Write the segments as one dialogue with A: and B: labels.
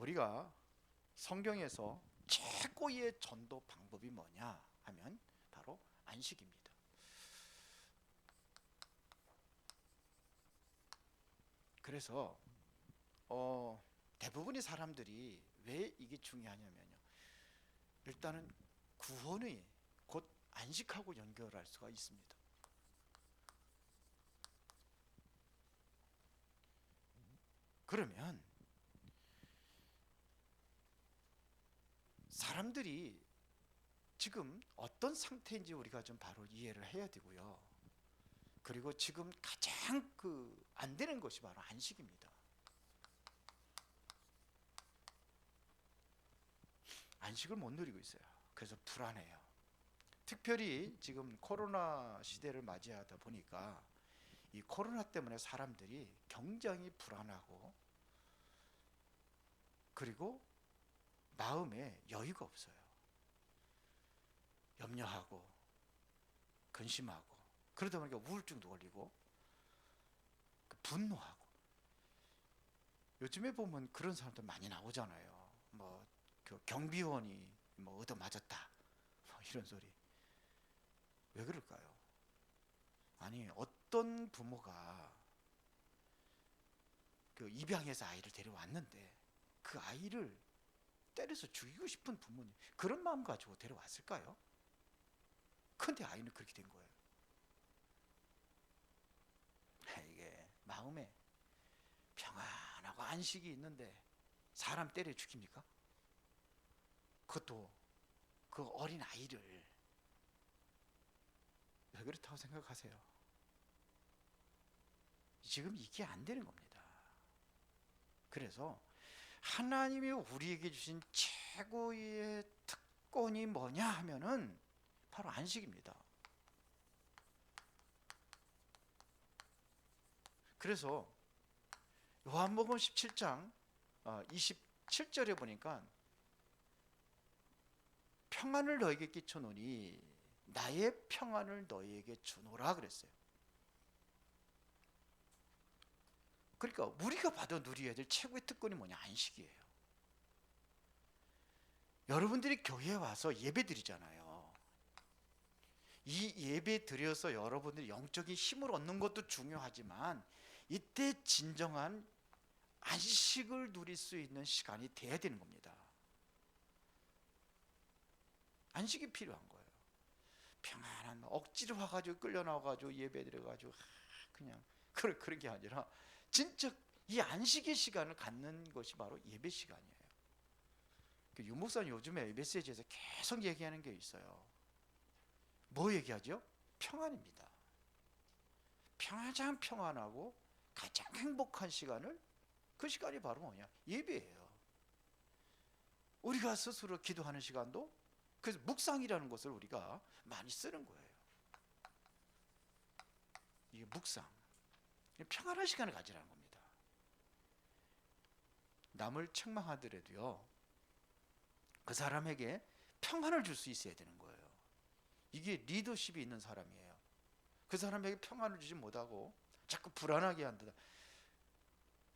A: 우리가 성경에서 최고의 전도 방법이 뭐냐 하면 바로 안식입니다. 그래서 대부분의 사람들이 왜 이게 중요하냐면요, 일단은 구원이 곧 안식하고 연결할 수가 있습니다. 그러면 사람들이 지금 어떤 상태인지 우리가 좀 바로 이해를 해야 되고요. 그리고 지금 가장 안 되는 것이 바로 안식입니다. 안식을 못 누리고 있어요. 그래서 불안해요. 특별히 지금 코로나 시대를 맞이하다 보니까 이 코로나 때문에 사람들이 굉장히 불안하고, 그리고 마음에 여유가 없어요. 염려하고 근심하고, 그러다 보니까 우울증도 걸리고 분노하고. 요즘에 보면 그런 사람들 많이 나오잖아요. 경비원이 얻어 맞았다, 이런 소리. 왜 그럴까요? 아니, 어떤 부모가 입양해서 아이를 데려왔는데 그 아이를 때려서 죽이고 싶은 부모님, 그런 마음 가지고 데려왔을까요? 근데 아이는 그렇게 된 거예요. 이게 마음에 평안하고 안식이 있는데 사람 때려 죽입니까? 그것도 그 어린 아이를. 왜 그렇다고 생각하세요? 지금 이게 안 되는 겁니다. 그래서 하나님이 우리에게 주신 최고의 특권이 뭐냐 하면은 바로 안식입니다. 그래서 요한복음 17장 27절에 보니까 평안을 너에게 끼쳐노니 나의 평안을 너에게 주노라 그랬어요. 그러니까 우리가 받아 누려야 될 최고의 특권이 뭐냐? 안식이에요. 여러분들이 교회에 와서 예배 드리잖아요. 이 예배 드려서 여러분들이 영적인 힘을 얻는 것도 중요하지만 이때 진정한 안식을 누릴 수 있는 시간이 돼야 되는 겁니다. 안식이 필요한 거예요. 평안한, 억지로 와가지고 끌려 나와가지고 예배 드려가지고 그냥 그런 게 아니라 진짜 이 안식의 시간을 갖는 것이 바로 예배 시간이에요. 유목사님 요즘에 메시지에서 계속 얘기하는 게 있어요. 뭐 얘기하죠? 평안입니다. 가장 평안하고 가장 행복한 시간을, 그 시간이 바로 뭐냐? 예배예요. 우리가 스스로 기도하는 시간도, 그래서 묵상이라는 것을 우리가 많이 쓰는 거예요. 이게 묵상, 평안한 시간을 가지라는 겁니다. 남을 책망하더라도요, 그 사람에게 평안을 줄 수 있어야 되는 거예요. 이게 리더십이 있는 사람이에요. 그 사람에게 평안을 주지 못하고 자꾸 불안하게 한다,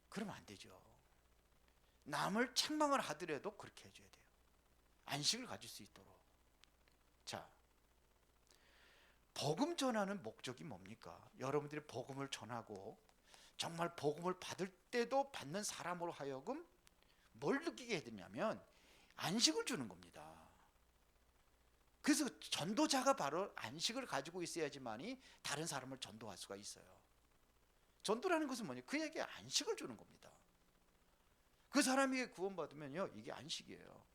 A: 그러면 안 되죠. 남을 책망을 하더라도 그렇게 해줘야 돼요. 안식을 가질 수 있도록. 자, 복음 전하는 목적이 뭡니까? 여러분들이 복음을 전하고 정말 복음을 받을 때도 받는 사람으로 하여금 뭘 느끼게 해드냐면 안식을 주는 겁니다. 그래서 전도자가 바로 안식을 가지고 있어야지만이 다른 사람을 전도할 수가 있어요. 전도라는 것은 뭐냐? 그에게 안식을 주는 겁니다. 그 사람이 구원받으면요, 이게 안식이에요.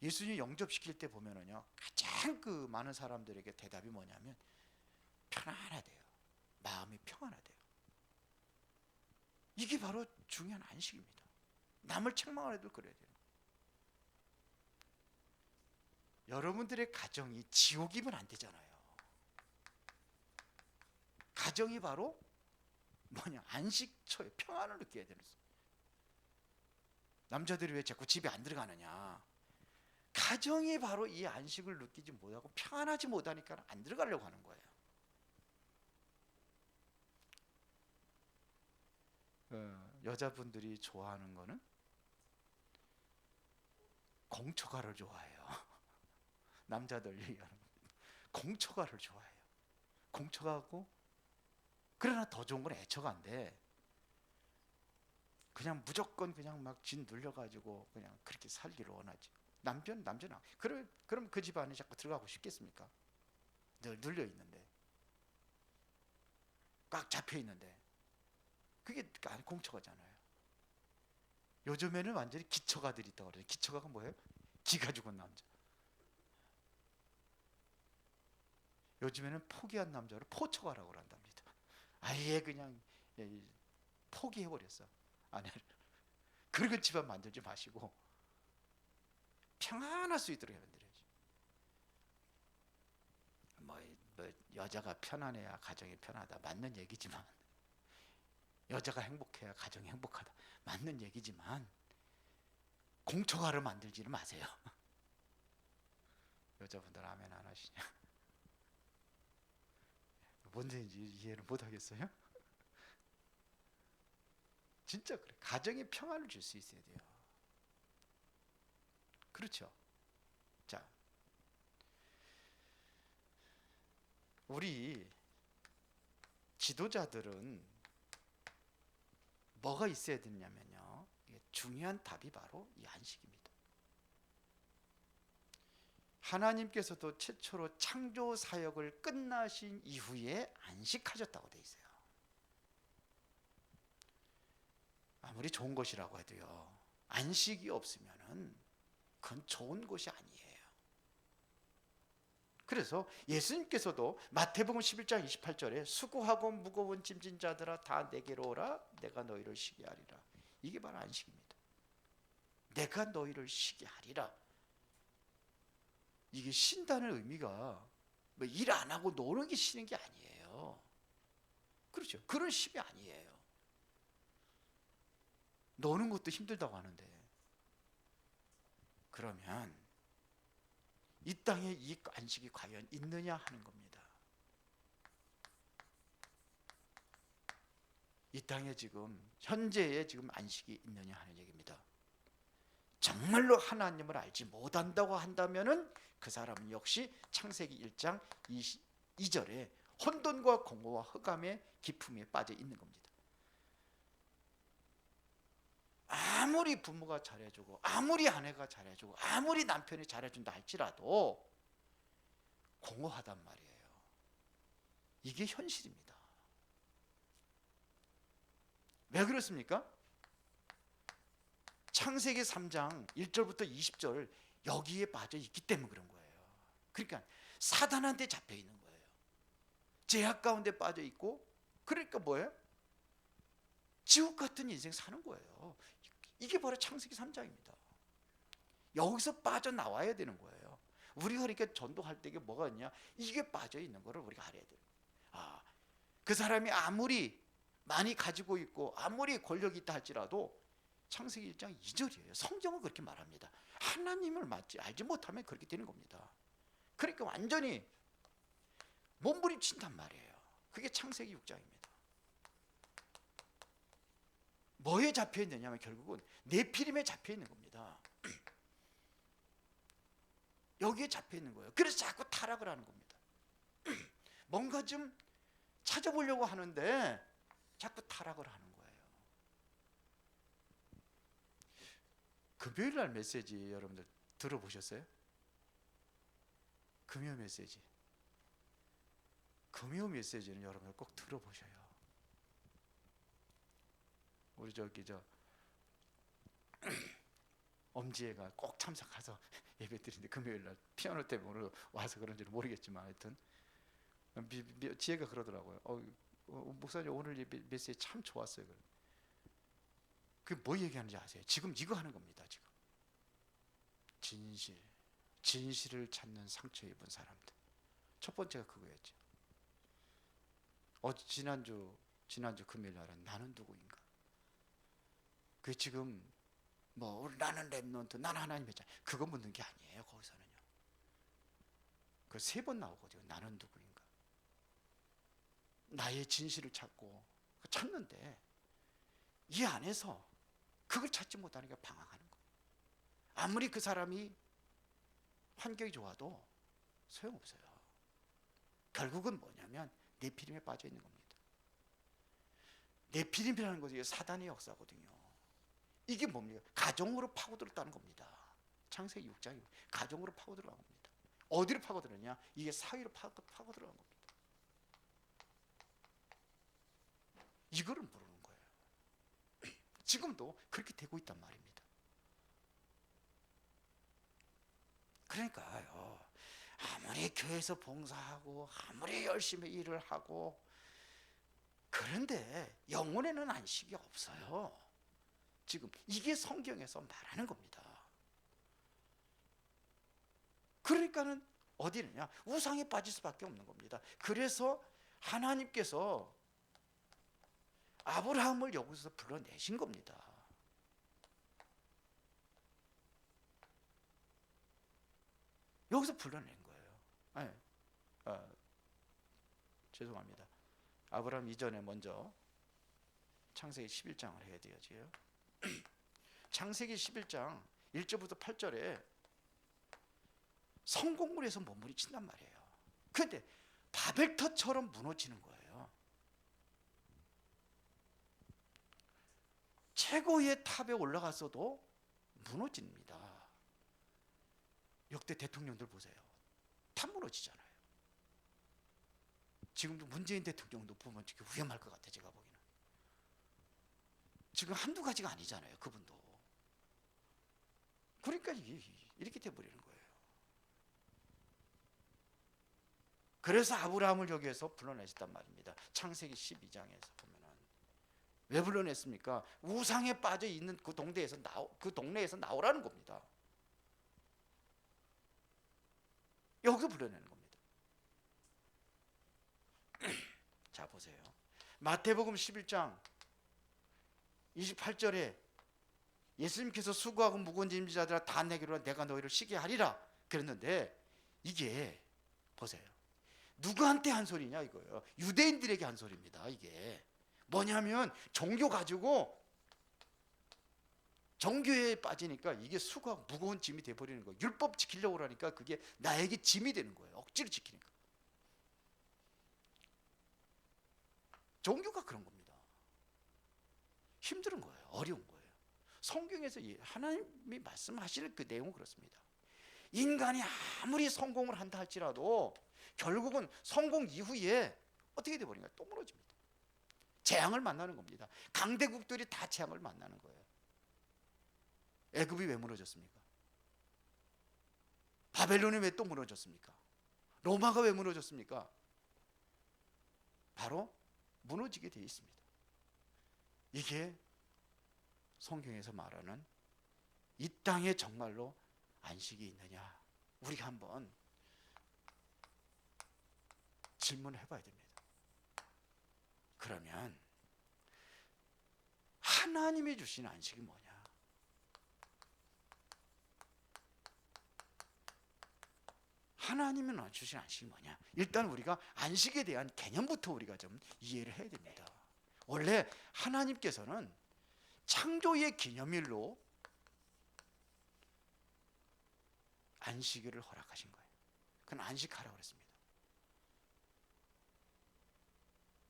A: 예수님 영접시킬 때 보면은요, 가장 많은 사람들에게 대답이 뭐냐면 편안하대요. 마음이 평안하대요. 이게 바로 중요한 안식입니다. 남을 책망을 해도 그래야 돼요. 여러분들의 가정이 지옥이면 안 되잖아요. 가정이 바로 뭐냐? 안식처에 평안을 느껴야 되는 거예요. 남자들이 왜 자꾸 집에 안 들어가느냐? 가정이 바로 이 안식을 느끼지 못하고 평안하지 못하니까 안 들어가려고 하는 거예요. 여자분들이 좋아하는 거는 공초가를 좋아해요. 남자들 얘기하는 겁니다. 공초가를 좋아해요. 공초가고, 그러나 더 좋은 건 애처가인데 그냥 무조건 그냥 막 진 눌려가지고 그냥 그렇게 살기를 원하지. 남자는 그럼 그 집안에 자꾸 들어가고 싶겠습니까? 늘 눌려 있는데, 꽉 잡혀 있는데, 그게 공초가잖아요. 요즘에는 완전히 기초가들이 있다고 그래요. 기초가가 뭐예요? 기가 죽은 남자. 요즘에는 포기한 남자를 포초가라고 한답니다. 아예 그냥 포기해버렸어, 아내를. 그렇게 집안 만들지 마시고 평안할 수 있도록 만들어야지. 뭐 여자가 편안해야 가정이 편하다, 맞는 얘기지만, 여자가 행복해야 가정이 행복하다, 맞는 얘기지만, 공초가를 만들지는 마세요. 여자분들 아멘 안 하시냐? 뭔지 이해를 못 하겠어요? 진짜 그래. 가정에 평안을 줄 수 있어야 돼요. 그렇죠? 자, 우리 지도자들은 뭐가 있어야 되냐면요, 중요한 답이 바로 이 안식입니다. 하나님께서도 최초로 창조 사역을 끝나신 이후에 안식하셨다고 돼 있어요. 아무리 좋은 것이라고 해도요, 안식이 없으면은 그건 좋은 것이 아니에요. 그래서 예수님께서도 마태복음 11장 28절에 수고하고 무거운 짐진 자들아 다 내게로 오라, 내가 너희를 쉬게 하리라. 이게 바로 안식입니다. 내가 너희를 쉬게 하리라. 이게 쉰다는 의미가 뭐 일 안 하고 노는 게 쉬는 게 아니에요. 그렇죠? 그런 쉼이 아니에요. 노는 것도 힘들다고 하는데, 그러면 이 땅에 이 안식이 과연 있느냐 하는 겁니다. 이 땅에 지금 현재에 지금 안식이 있느냐 하는 얘기입니다. 정말로 하나님을 알지 못한다고 한다면은 그 사람은 역시 창세기 1장 22절에 혼돈과 공허와 흑암의 깊음에 빠져 있는 겁니다. 아무리 부모가 잘해주고, 아무리 아내가 잘해주고, 아무리 남편이 잘해준다 할지라도 공허하단 말이에요. 이게 현실입니다. 왜 그렇습니까? 창세기 3장 1절부터 20절 여기에 빠져 있기 때문에 그런 거예요. 그러니까 사단한테 잡혀 있는 거예요. 죄악 가운데 빠져 있고, 그러니까 뭐예요? 지옥 같은 인생 사는 거예요. 이게 바로 창세기 3장입니다. 여기서 빠져나와야 되는 거예요. 우리가 그러니까 전도할 때 뭐가 있냐? 이게 빠져 있는 거를 우리가 알아야 돼요. 그 사람이 아무리 많이 가지고 있고 아무리 권력이 있다 할지라도 창세기 1장 2절이에요. 성경은 그렇게 말합니다. 하나님을 알지 못하면 그렇게 되는 겁니다. 그러니까 완전히 몸부림친단 말이에요. 그게 창세기 6장입니다. 뭐에 잡혀 있느냐면 결국은 네피림에 잡혀 있는 겁니다. 여기에 잡혀 있는 거예요. 그래서 자꾸 타락을 하는 겁니다. 뭔가 좀 찾아보려고 하는데 자꾸 타락을 하는 거예요. 금요일 날 메시지 여러분들 들어보셨어요? 금요 메시지. 금요 메시지는 여러분들 꼭 들어보셔요. 우리 엄지애가 꼭 참석해서 예배 드리는데, 금요일 날 피아노 때문에 와서 그런지는 모르겠지만 하여튼 지혜가 그러더라고요. 목사님 오늘 예배 메시지 참 좋았어요. 그게 뭐 얘기하는지 아세요? 지금 이거 하는 겁니다. 지금 진실을 찾는 상처 입은 사람들. 첫 번째가 그거였죠. 지난주 금요일 날은 나는 누구인가? 그 지금 나는 랩넌트, 나는 하나님의 자, 그거 묻는 게 아니에요. 거기서는요. 그 3번 나오거든요. 나는 누구인가? 나의 진실을 찾는데 이 안에서 그걸 찾지 못하는 게 방황하는 거예요. 아무리 그 사람이 환경이 좋아도 소용없어요. 결국은 뭐냐면 네피림에 빠져 있는 겁니다. 네피림이라는 것이 사단의 역사거든요. 이게 뭡니까? 가정으로 파고들었다는 겁니다. 창세기 6장이 가정으로 파고들어간 겁니다. 어디로 파고들었냐? 이게 사회로 파고들어간 겁니다. 이거를 모르는 거예요. 지금도 그렇게 되고 있단 말입니다. 그러니까요, 아무리 교회에서 봉사하고 아무리 열심히 일을 하고 그런데 영혼에는 안식이 없어요. 지금 이게 성경에서 말하는 겁니다. 그러니까는 어디느냐? 우상에 빠질 수밖에 없는 겁니다. 그래서 하나님께서 아브라함을 여기서 불러내신 겁니다. 여기서 불러낸 거예요. 아니, 죄송합니다. 아브라함 이전에 먼저 창세기 11장을 해야 되죠. 창세기 11장 1절부터 8절에 성공물에서 몸부림친단 말이에요. 그런데 바벨탑처럼 무너지는 거예요. 최고의 탑에 올라갔어도 무너집니다. 역대 대통령들 보세요. 탑 무너지잖아요. 지금도 문재인 대통령도 보면 되게 위험할 것 같아, 제가 보기에는. 지금 한두 가지가 아니잖아요, 그분도. 그러니까 이렇게 돼버리는 거예요. 그래서 아브라함을 여기에서 불러내셨단 말입니다. 창세기 12장에서 보면은 왜 불러냈습니까? 우상에 빠져 있는 그 동네에서 나오라는 겁니다. 여기서 불러내는 겁니다. 자, 보세요. 마태복음 11장 28절에 예수님께서 수고하고 무거운 짐진 자들아 다 내게로 내가 너희를 쉬게 하리라 그랬는데, 이게 보세요. 누구한테 한 소리냐 이거예요. 유대인들에게 한 소리입니다. 이게 뭐냐면 종교 가지고 종교에 빠지니까 이게 수고하고 무거운 짐이 돼버리는 거예요. 율법 지키려고 하니까 그게 나에게 짐이 되는 거예요. 억지로 지키니까. 종교가 그런 겁니다. 힘든 거예요. 어려운 거예요. 성경에서 하나님이 말씀하시는 그 내용은 그렇습니다. 인간이 아무리 성공을 한다 할지라도 결국은 성공 이후에 어떻게 돼버린가? 또 무너집니다. 재앙을 만나는 겁니다. 강대국들이 다 재앙을 만나는 거예요. 애굽이 왜 무너졌습니까? 바벨론이 왜 또 무너졌습니까? 로마가 왜 무너졌습니까? 바로 무너지게 되어 있습니다. 이게 성경에서 말하는 이 땅에 정말로 안식이 있느냐, 우리가 한번 질문을 해봐야 됩니다. 그러면 하나님이 주신 안식이 뭐냐? 하나님은 주신 안식이 뭐냐? 일단 우리가 안식에 대한 개념부터 우리가 좀 이해를 해야 됩니다. 원래 하나님께서는 창조의 기념일로 안식일을 허락하신 거예요. 그건 안식하라고 그랬습니다.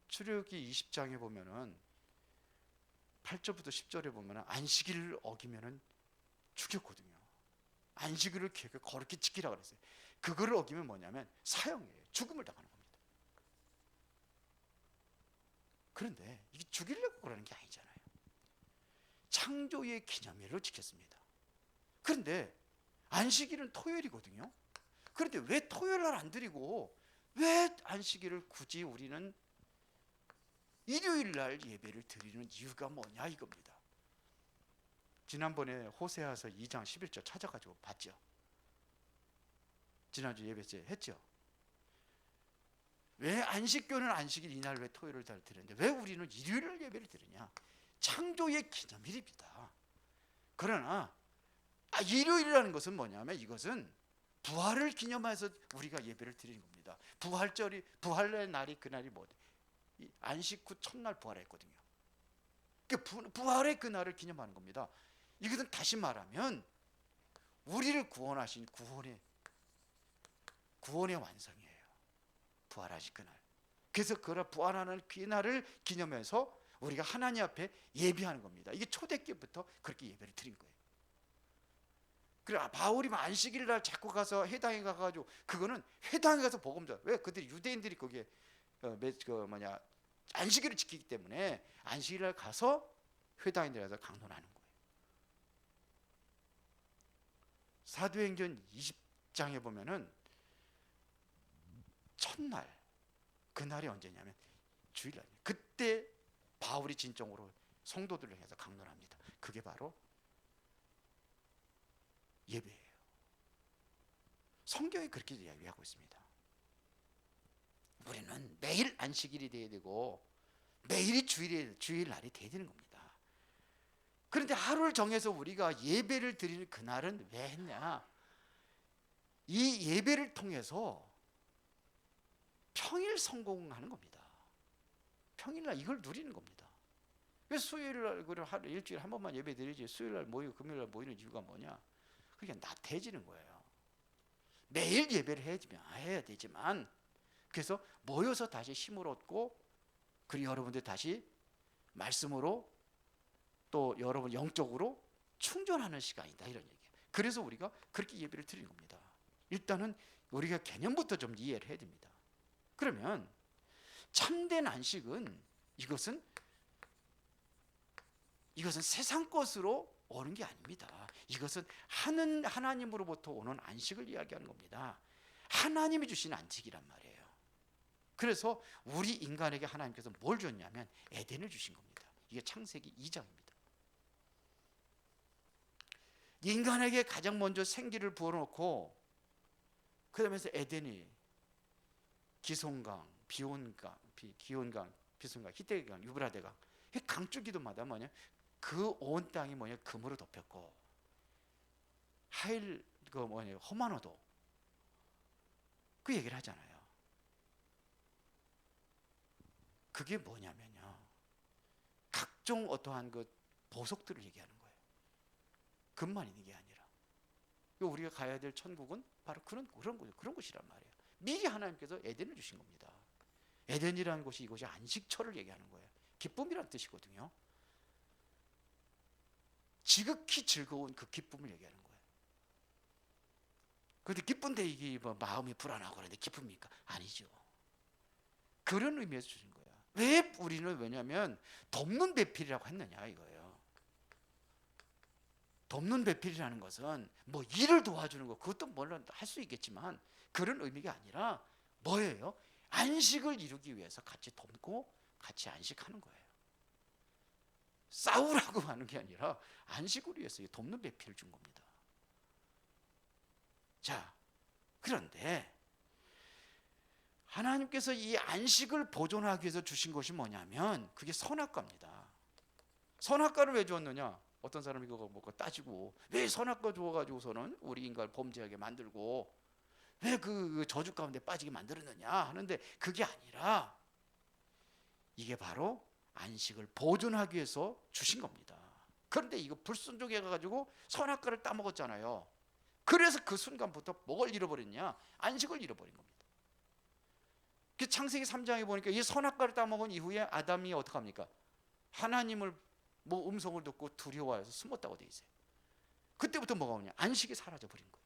A: 출애굽기 20장에 보면은 8절부터 10절에 보면은 안식일을 어기면은 죽였거든요. 안식일을 거룩히 지키라고 그랬어요. 그거를 어기면 뭐냐면 사형이에요. 죽음을 당하는 겁니다. 그런데 이게 죽이려고 그러는 게 아니잖아요. 창조의 기념일을 지켰습니다. 그런데 안식일은 토요일이거든요. 그런데 왜 토요일 날 안 드리고 왜 안식일을 굳이 우리는 일요일 날 예배를 드리는 이유가 뭐냐 이겁니다. 지난번에 호세아서 2장 11절 찾아가지고 봤죠. 지난주 예배 때 했죠. 왜 안식교는 안식일 이날 왜 토요일을 잘 드리는데 왜 우리는 일요일 예배를 드리냐? 창조의 기념일입니다. 그러나 일요일이라는 것은 뭐냐면 이것은 부활을 기념해서 우리가 예배를 드리는 겁니다. 부활의 날이 그날이 뭐죠? 안식 후 첫날 부활했거든요. 부활의 그날을 기념하는 겁니다. 이것은 다시 말하면 우리를 구원하신 구원의 완성이에요. 부활하신 그날. 그래서 그 부활하는 그날을 기념해서 우리가 하나님 앞에 예배하는 겁니다. 이게 초대교부터 그렇게 예배를 드린 거예요. 그래 바울이 안식일 날 자꾸 가서 회당에 가가지고 그거는 회당에 가서 복음 전. 왜 그들이 유대인들이 거기에 안식일을 지키기 때문에 안식일 날 가서 회당에 들어가서 강론하는 거예요. 사도행전 20장에 보면은 첫날 그날이 언제냐면 주일날. 그때 바울이 진정으로 성도들을 향해서 강론합니다. 그게 바로 예배예요. 성경이 그렇게 이야기하고 있습니다. 우리는 매일 안식일이 돼야 되고 매일이 주일날이 돼야 되는 겁니다. 그런데 하루를 정해서 우리가 예배를 드리는 그날은 왜 했냐? 이 예배를 통해서 평일 성공하는 겁니다. 평일날 이걸 누리는 겁니다. 왜 수요일날 일주일에 한 번만 예배 드리지 수요일날 모이고 금요일날 모이는 이유가 뭐냐? 그게 나태해지는 거예요. 매일 예배를 해야 되지만 그래서 모여서 다시 힘을 얻고 그리고 여러분들 다시 말씀으로 또 여러분 영적으로 충전하는 시간이다 이런 얘기예요. 그래서 우리가 그렇게 예배를 드리는 겁니다. 일단은 우리가 개념부터 좀 이해를 해야 됩니다. 그러면 참된 안식은 이것은 세상 것으로 오는 게 아닙니다. 이것은 하나님으로부터 오는 안식을 이야기하는 겁니다. 하나님이 주신 안식이란 말이에요. 그래서 우리 인간에게 하나님께서 뭘 줬냐면 에덴을 주신 겁니다. 이게 창세기 2장입니다. 인간에게 가장 먼저 생기를 부어놓고 그 다음에서 에덴이 기손강, 기온강, 비손강, 히데강, 유브라데강 강줄기도마다 뭐냐 그 온 땅이 뭐냐 금으로 덮였고 허마노도 그 얘기를 하잖아요. 그게 뭐냐면요 각종 어떠한 그 보석들을 얘기하는 거예요. 금만 있는 게 아니라 우리가 가야 될 천국은 바로 그런 곳이란 말이에요. 미리 하나님께서 에덴을 주신 겁니다. 에덴이라는 곳이 이곳이 안식처를 얘기하는 거예요. 기쁨이란 뜻이거든요. 지극히 즐거운 그 기쁨을 얘기하는 거예요. 그런데 기쁜데 이게 마음이 불안하고 그런데 기쁩니까? 아니죠. 그런 의미에서 주신 거예요. 왜냐면 돕는 배필이라고 했느냐 이거예요. 돕는 배필이라는 것은 뭐 일을 도와주는 거 그것도 물론 할 수 있겠지만 그런 의미가 아니라 뭐예요? 안식을 이루기 위해서 같이 돕고 같이 안식하는 거예요. 싸우라고 하는 게 아니라 안식을 위해서 돕는 배필을 준 겁니다. 자, 그런데 하나님께서 이 안식을 보존하기 위해서 주신 것이 뭐냐면 그게 선악과입니다. 선악과를 왜 주었느냐? 어떤 사람이 그거 먹고 따지고 왜 선악과 주어가지고서는 우리 인간을 범죄하게 만들고 왜 그 저주 가운데 빠지게 만들었느냐 하는데 그게 아니라 이게 바로 안식을 보존하기 위해서 주신 겁니다. 그런데 이거 불순종해 가지고 선악과를 따먹었잖아요. 그래서 그 순간부터 뭘 잃어버렸냐? 안식을 잃어버린 겁니다. 그 창세기 3장에 보니까 이 선악과를 따먹은 이후에 아담이 어떻게 합니까? 하나님을 음성을 듣고 두려워해서 숨었다고 돼 있어요. 그때부터 뭐가 오냐? 안식이 사라져 버린 거예요.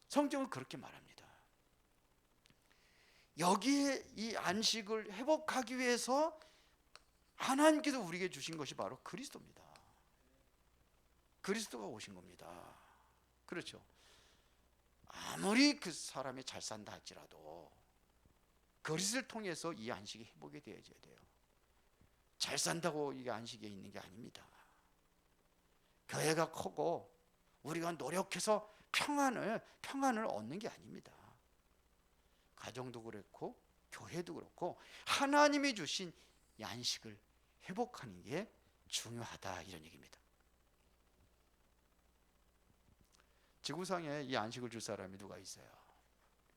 A: 성경은 그렇게 말합니다. 여기에 이 안식을 회복하기 위해서 하나님께서 우리에게 주신 것이 바로 그리스도입니다. 그리스도가 오신 겁니다. 그렇죠. 아무리 그 사람이 잘 산다 할지라도 그리스도를 통해서 이 안식이 회복이 되어져야 돼요. 잘 산다고 이게 안식에 있는 게 아닙니다. 교회가 크고 우리가 노력해서 평안을 얻는 게 아닙니다. 가정도 그렇고 교회도 그렇고 하나님이 주신 이 안식을 회복하는 게 중요하다 이런 얘기입니다. 지구상에 이 안식을 줄 사람이 누가 있어요?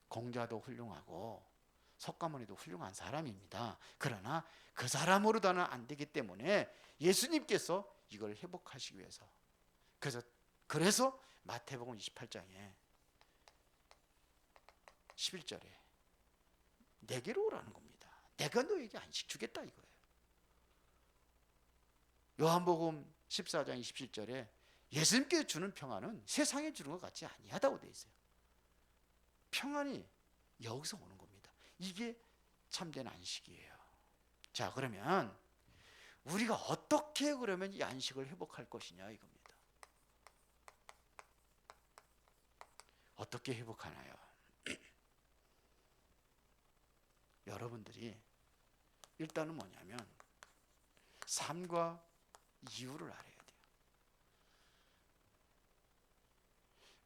A: 공자도 훌륭하고 석가모니도 훌륭한 사람입니다. 그러나 그 사람으로다는 안 되기 때문에 예수님께서 이걸 회복하시기 위해서 그래서 그래서 마태복음 28장에 11절에 내게로 오라는 겁니다. 내가 너에게 안식 주겠다 이거예요. 요한복음 14장 27절에 예수님께서 주는 평안은 세상에 주는 것 같지 아니하다고 되어 있어요. 평안이 여기서 오는 겁니다. 이게 참된 안식이에요. 자, 그러면 우리가 어떻게 그러면 이 안식을 회복할 것이냐 이겁니다. 어떻게 회복하나요? 여러분들이 일단은 뭐냐면 삶과 이유를 알아야 돼요.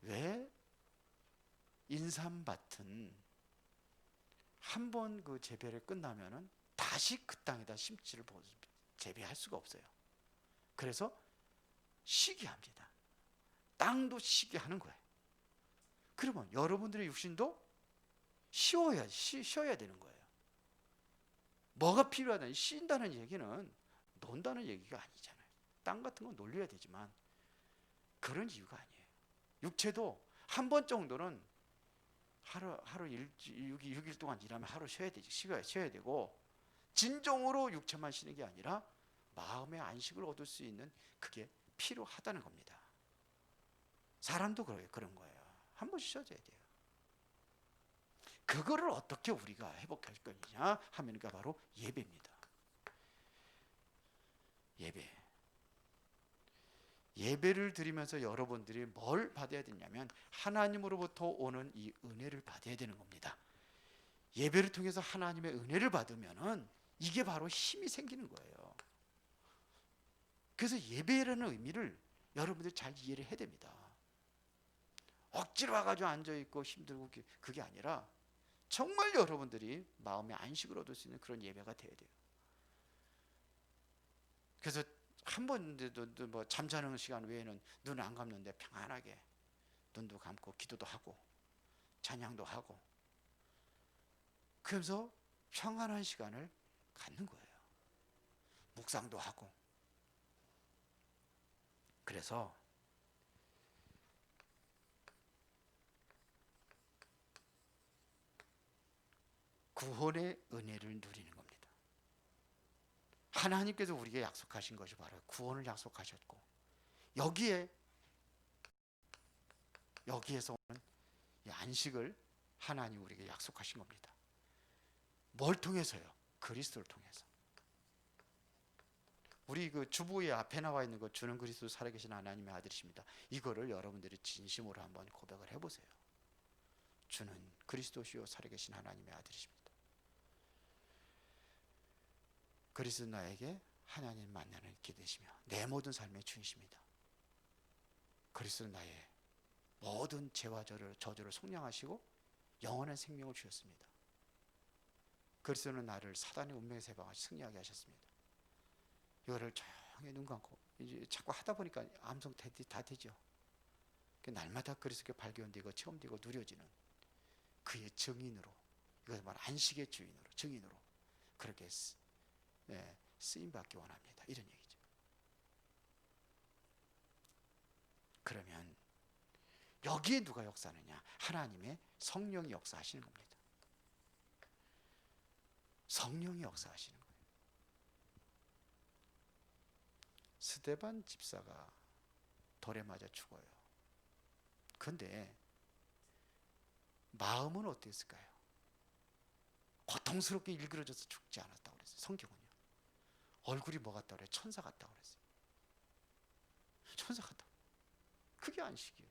A: 왜 인삼밭은 한 번 그 재배를 끝나면은 다시 그 땅에다 심지를 재배할 수가 없어요. 그래서 쉬게 합니다. 땅도 쉬게 하는 거예요. 그러면 여러분들의 육신도 쉬어야 되는 거예요. 뭐가 필요하다니, 쉰다는 얘기는 논다는 얘기가 아니잖아요. 땅 같은 건 놀려야 되지만 그런 이유가 아니에요. 육체도 한 번 정도는 하루 6일 동안 일하면 하루 쉬어야 되고, 진정으로 육체만 쉬는 게 아니라 마음의 안식을 얻을 수 있는 그게 필요하다는 겁니다. 사람도 그런 거예요. 한 번 쉬어줘야 돼요. 그거를 어떻게 우리가 회복할 거냐 하면 바로 예배입니다. 예배를 드리면서 여러분들이 뭘 받아야 되냐면 하나님으로부터 오는 이 은혜를 받아야 되는 겁니다. 예배를 통해서 하나님의 은혜를 받으면은 이게 바로 힘이 생기는 거예요. 그래서 예배라는 의미를 여러분들이 잘 이해를 해야 됩니다. 억지로 와가지고 앉아있고 힘들고 그게 아니라 정말 여러분들이 마음의 안식을 얻을 수 있는 그런 예배가 돼야 돼요. 그래서 한 번도 뭐 잠자는 시간 외에는 눈 안 감는데 평안하게 눈도 감고 기도도 하고 찬양도 하고 그러면서 평안한 시간을 갖는 거예요. 묵상도 하고. 그래서 구원의 은혜를 누리는 겁니다. 하나님께서 우리에게 약속하신 것이 바로 구원을 약속하셨고, 여기에서 오는 이 안식을 하나님 우리에게 약속하신 겁니다. 뭘 통해서요? 그리스도를 통해서. 우리 그 주보의 앞에 나와 있는 것, 주는 그리스도 살아계신 하나님의 아들이십니다. 이거를 여러분들이 진심으로 한번 고백을 해보세요. 주는 그리스도시요 살아계신 하나님의 아들이십니다. 그리스도 나에게 하나님 만나는 길 되시며 내 모든 삶의 주이십니다. 그리스도 나의 모든 죄와 저주를 속량하시고 영원한 생명을 주셨습니다. 그리스도는 나를 사단의 운명에서 해방하시 승리하게 하셨습니다. 이거를 조용히 눈 감고 이제 자꾸 하다 보니까 암송 다 되죠. 날마다 그리스도께 발견되고 체험되고 누려지는 그의 증인으로, 이것을 말 안식의 주인으로, 증인으로 그렇게 쓰임 받기 원합니다. 이런 얘기죠. 그러면 여기에 누가 역사하느냐? 하나님의 성령이 역사하시는 겁니다. 성령이 역사하시는 거예요. 스데반 집사가 돌에 맞아 죽어요. 그런데 마음은 어땠을까요? 고통스럽게 일그러져서 죽지 않았다고 그랬어요. 성경은요. 얼굴이 뭐 같다고 그래요? 천사 같다고 그랬어요. 천사 같다고. 그게 안식이에요.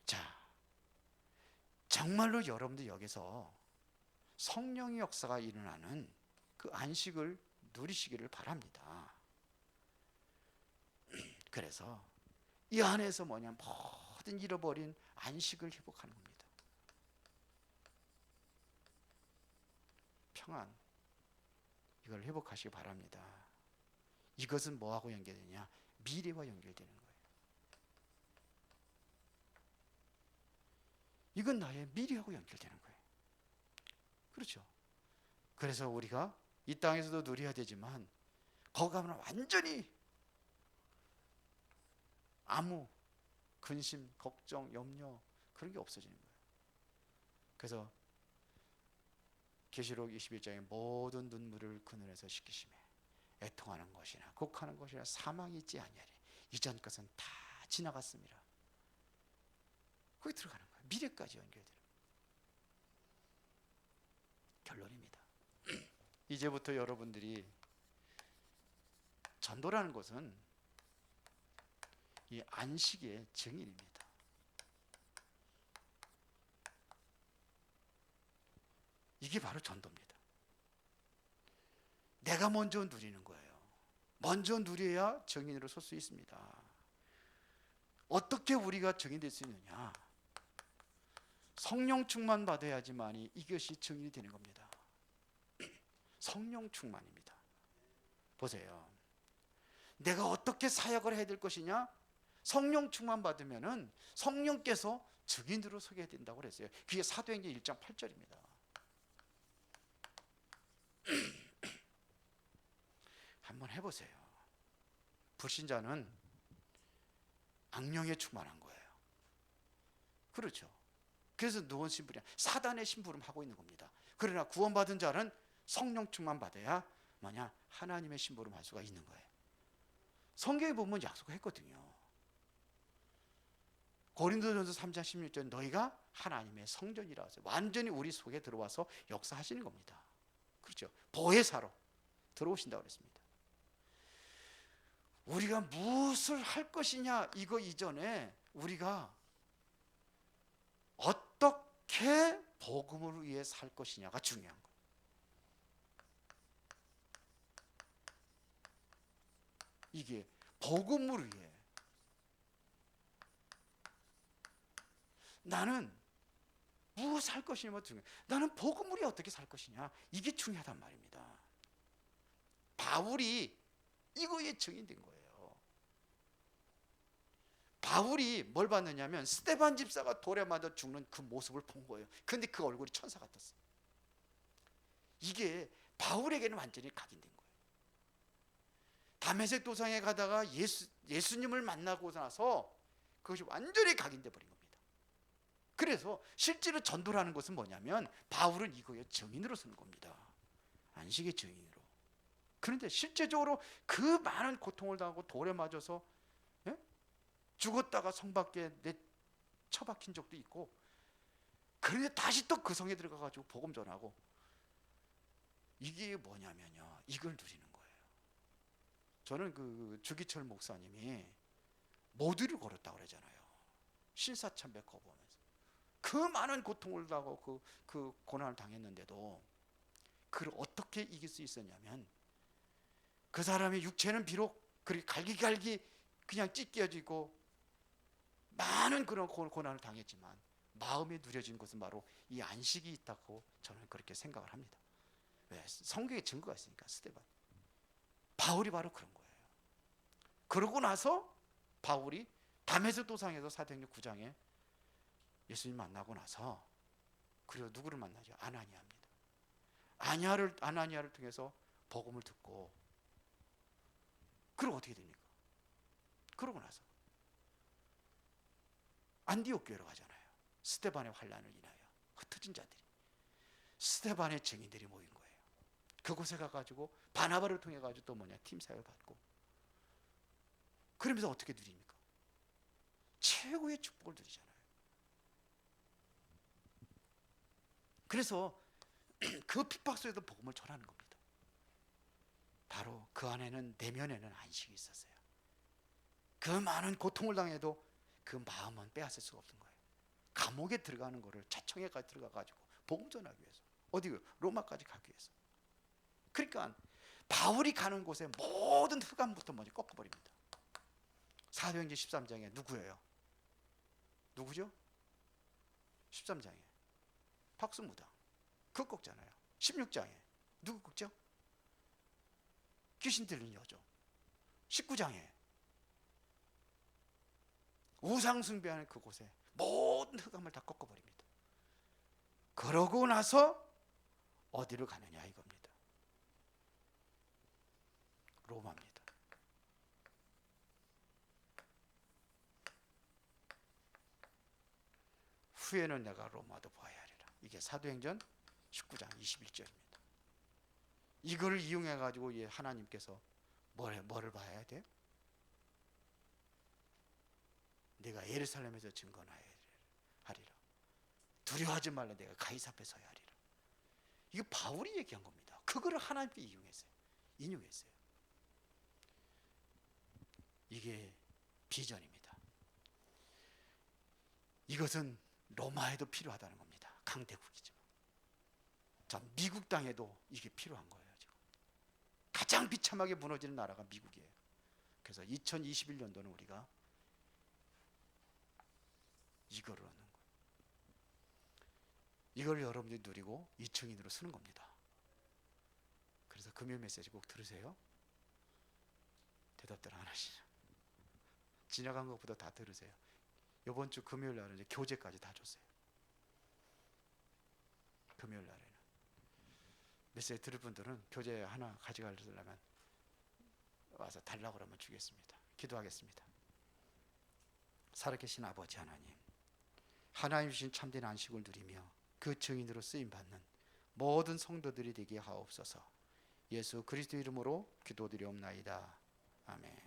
A: 자, 정말로 여러분들 여기서 성령의 역사가 일어나는 그 안식을 누리시기를 바랍니다. 그래서 이 안에서 뭐냐면 모든 잃어버린 안식을 회복하는 겁니다. 평안, 이걸 회복하시기 바랍니다. 이것은 뭐하고 연결되냐? 미래와 연결되는 거예요. 이건 나의 미래하고 연결되는 거예요. 그렇죠? 그래서 우리가 이 땅에서도 누려야 되지만 거기 가면 완전히 아무 근심, 걱정, 염려 그런 게 없어지는 거예요. 그래서 계시록 21장에 모든 눈물을 그늘에서 씻기심에 애통하는 것이나 곡하는 것이나 사망이 있지 아니하리. 이전 것은 다 지나갔습니다. 거기 들어가는 거예요. 미래까지 연결되는 결론입니다. 이제부터 여러분들이 전도라는 것은 이 안식의 증인입니다. 이게 바로 전도입니다. 내가 먼저 누리는 거예요. 먼저 누려야 증인으로 설 수 있습니다. 어떻게 우리가 증인될 수 있느냐? 성령 충만 받아야지만이 이것이 증인이 되는 겁니다. 성령 충만입니다. 보세요. 내가 어떻게 사역을 해야 될 것이냐? 성령 충만 받으면은 성령께서 증인으로 서게 된다고 그랬어요. 그게 사도행전 1장 8절입니다. 한번 해보세요. 불신자는 악령에 충만한 거예요. 그렇죠. 그래서 누운 심부름, 사단의 심부름 하고 있는 겁니다. 그러나 구원받은 자는 성령 충만 받아야 뭐냐? 하나님의 심부름 할 수가 있는 거예요. 성경에 보면 약속했거든요. 고린도전서 3장 16절 너희가 하나님의 성전이라 하세요. 완전히 우리 속에 들어와서 역사하시는 겁니다. 그렇죠. 보혜사로 들어오신다고 그랬습니다. 우리가 무엇을 할 것이냐 이거 이전에 우리가 어떻게 복음을 위해 살 것이냐가 중요한 거예요. 이게 복음을 위해 나는 무엇을 할 것이냐가 중요해요. 나는 복음을 위해 어떻게 살 것이냐 이게 중요하단 말입니다. 바울이 이거에 증인된 거예요. 바울이 뭘 봤느냐면 스데반 집사가 돌에 맞아 죽는 그 모습을 본 거예요. 그런데 그 얼굴이 천사 같았어요. 이게 바울에게는 완전히 각인된 거예요. 다메섹 도상에 가다가 예수님을 만나고 나서 그것이 완전히 각인돼 버린 겁니다. 그래서 실제로 전도라는 것은 뭐냐면 바울은 이거에 증인으로 서는 겁니다. 안식의 증인으로. 그런데 실제적으로 그 많은 고통을 당하고 돌에 맞아서 죽었다가 성 밖에 처박힌 적도 있고, 그런데 다시 또 그 성에 들어가 가지고 복음 전하고, 이게 뭐냐면요, 이걸 누리는 거예요. 저는 그 주기철 목사님이 모두를 걸었다고 그러잖아요. 신사참배 거부하면서 그 많은 고통을 당하고 그 고난을 당했는데도 그걸 어떻게 이길 수 있었냐면, 그 사람의 육체는 비록 그렇게 갈기갈기 그냥 찢겨지고 많은 그런 고난을 당했지만 마음에 누려진 것은 바로 이 안식이 있다고 저는 그렇게 생각을 합니다. 왜? 성경에 증거가 있으니까. 스데반, 바울이 바로 그런 거예요. 그러고 나서 바울이 다메섹 도상에서 사도행전 9장에 예수님 만나고 나서, 그리고 누구를 만나죠? 아나니아입니다. 아나니아를 통해서 복음을 듣고, 그리고 어떻게 됩니까? 그러고 나서 안디옥 교회로 가잖아요. 스데반의 환난을 인하여 흩어진 자들이, 스데반의 증인들이 모인 거예요. 그곳에 가가지고 바나바를 통해 가지고 또 뭐냐, 팀 사역을 받고, 그러면서 어떻게 누립니까? 최고의 축복을 누리잖아요. 그래서 그 핍박 속에도 복음을 전하는 겁니다. 바로 그 안에는, 내면에는 안식이 있었어요. 그 많은 고통을 당해도 그 마음은 빼앗을 수가 없는 거예요. 감옥에 들어가는 거를 차청에까지 들어가가지고 복음 전하기 위해서, 어디 로마까지 가기 위해서. 그러니까 바울이 가는 곳에 모든 흑암부터 먼저 꺾어버립니다. 사도행전 13장에 누구예요? 누구죠? 13장에 박수무당 그 꺾잖아요. 16장에 누구 꺾죠? 귀신 들린 여종. 19장에 우상 숭배하는 그곳에 모든 흑암을 다 꺾어버립니다. 그러고 나서 어디로 가느냐 이겁니다. 로마입니다. 후에는 내가 로마도 보아야 하리라. 이게 사도행전 19장 21절입니다. 이거를 이용해 가지고 하나님께서 뭐를 봐야 돼? 내가 예루살렘에서 증거하리라. 두려워하지 말라. 내가 가이사 앞에 서야 하리라. 이거 바울이 얘기한 겁니다. 그거를 하나님께 인용했어요. 이게 비전입니다. 이것은 로마에도 필요하다는 겁니다. 강대국이지만. 자, 미국 땅에도 이게 필요한 거예요. 지금 가장 비참하게 무너지는 나라가 미국이에요. 그래서 2021년도는 우리가 이거를 하는 거예요. 이걸 여러분들이 누리고 2층인으로 쓰는 겁니다. 그래서 금요 메시지 꼭 들으세요. 대답들 안 하시죠? 지나간 것보다 다 들으세요. 이번 주 금요일 날은 이제 교재까지 다 줬어요. 금요일 날에는 메시지 들을 분들은 교재 하나 가져가려면 와서 달라고 그러면 주겠습니다. 기도하겠습니다. 살아계신 아버지 하나님, 하나님 주신 참된 안식을 누리며 그 증인으로 쓰임받는 모든 성도들이 되게 하옵소서. 예수 그리스도 이름으로 기도드리옵나이다. 아멘.